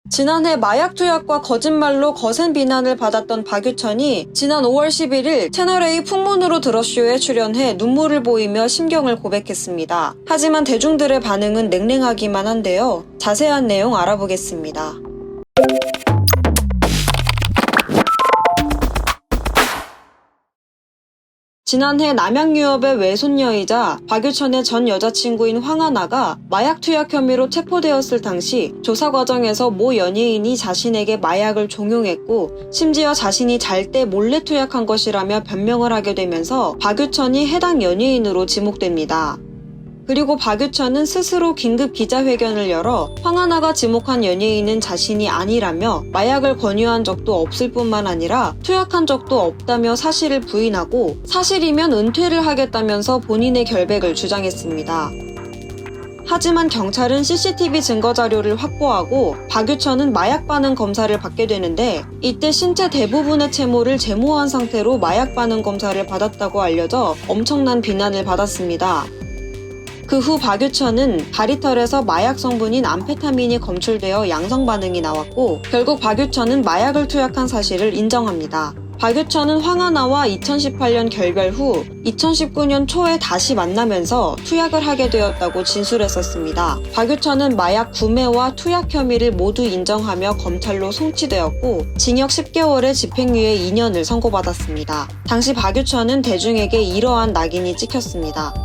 지난해 마약 투약과 거짓말로 거센 비난을 받았던 박유천이 지난 5월 11일 채널A 풍문으로 들어쇼에 출연해 눈물을 보이며 심경을 고백했습니다. 하지만 대중들의 반응은 냉랭하기만 한데요. 자세한 내용 알아보겠습니다. 지난해 남양유업의 외손녀이자 박유천의 전 여자친구인 황하나가 마약 투약 혐의로 체포되었을 당시 조사 과정에서 모 연예인이 자신에게 마약을 종용했고 심지어 자신이 잘 때 몰래 투약한 것이라며 변명을 하게 되면서 박유천이 해당 연예인으로 지목됩니다. 그리고 박유천은 스스로 긴급 기자회견을 열어 황하나가 지목한 연예인은 자신이 아니라며 마약을 권유한 적도 없을 뿐만 아니라 투약한 적도 없다며 사실을 부인하고 사실이면 은퇴를 하겠다면서 본인의 결백을 주장했습니다. 하지만 경찰은 CCTV 증거 자료를 확보하고 박유천은 마약 반응 검사를 받게 되는데 이때 신체 대부분의 채모를 제모한 상태로 마약 반응 검사를 받았다고 알려져 엄청난 비난을 받았습니다. 그 후 박유천은 다리털에서 마약 성분인 암페타민이 검출되어 양성 반응이 나왔고 결국 박유천은 마약을 투약한 사실을 인정합니다. 박유천은 황하나와 2018년 결별 후 2019년 초에 다시 만나면서 투약을 하게 되었다고 진술했었습니다. 박유천은 마약 구매와 투약 혐의를 모두 인정하며 검찰로 송치되었고 징역 10개월에 집행유예 2년을 선고받았습니다. 당시 박유천은 대중에게 이러한 낙인이 찍혔습니다.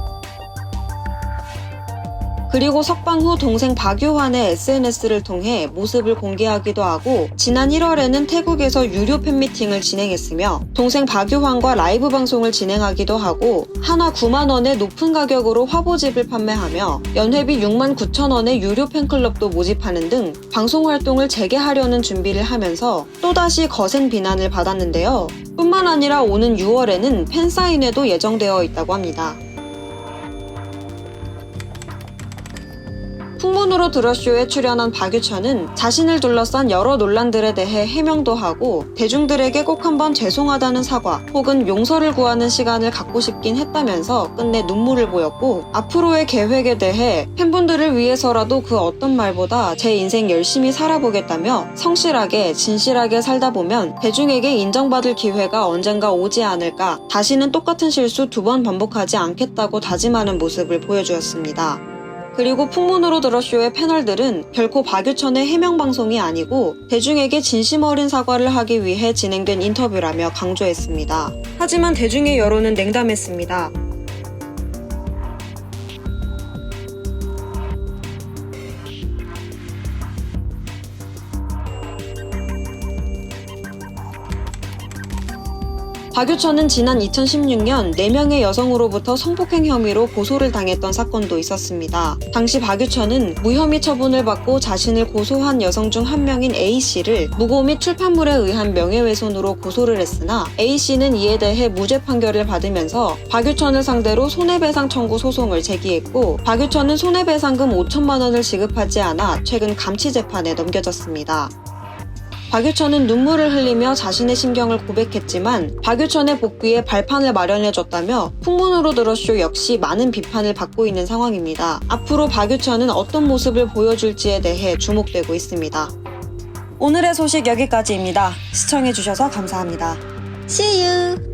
그리고 석방 후 동생 박유환의 SNS를 통해 모습을 공개하기도 하고 지난 1월에는 태국에서 유료 팬미팅을 진행했으며 동생 박유환과 라이브 방송을 진행하기도 하고 하나 9만원의 높은 가격으로 화보집을 판매하며 연회비 6만 9천원의 유료 팬클럽도 모집하는 등 방송활동을 재개하려는 준비를 하면서 또다시 거센 비난을 받았는데요. 뿐만 아니라 오는 6월에는 팬사인회도 예정되어 있다고 합니다. 풍문으로 들어쇼에 출연한 박유천은 자신을 둘러싼 여러 논란들에 대해 해명도 하고 대중들에게 꼭 한번 죄송하다는 사과 혹은 용서를 구하는 시간을 갖고 싶긴 했다면서 끝내 눈물을 보였고 앞으로의 계획에 대해 팬분들을 위해서라도 그 어떤 말보다 제 인생 열심히 살아보겠다며 성실하게 진실하게 살다 보면 대중에게 인정받을 기회가 언젠가 오지 않을까 다시는 똑같은 실수 2번 반복하지 않겠다고 다짐하는 모습을 보여주었습니다. 그리고 풍문으로 들어쇼의 패널들은 결코 박유천의 해명방송이 아니고 대중에게 진심 어린 사과를 하기 위해 진행된 인터뷰라며 강조했습니다. 하지만 대중의 여론은 냉담했습니다. 박유천은 지난 2016년 4명의 여성으로부터 성폭행 혐의로 고소를 당했던 사건도 있었습니다. 당시 박유천은 무혐의 처분을 받고 자신을 고소한 여성 중 한 명인 A씨를 무고 및 출판물에 의한 명예훼손으로 고소를 했으나 A씨는 이에 대해 무죄 판결을 받으면서 박유천을 상대로 손해배상 청구 소송을 제기했고 박유천은 손해배상금 5천만 원을 지급하지 않아 최근 감치재판에 넘겨졌습니다. 박유천은 눈물을 흘리며 자신의 심경을 고백했지만 박유천의 복귀에 발판을 마련해줬다며 풍문으로 들어쇼 역시 많은 비판을 받고 있는 상황입니다. 앞으로 박유천은 어떤 모습을 보여줄지에 대해 주목되고 있습니다. 오늘의 소식 여기까지입니다. 시청해주셔서 감사합니다. See you!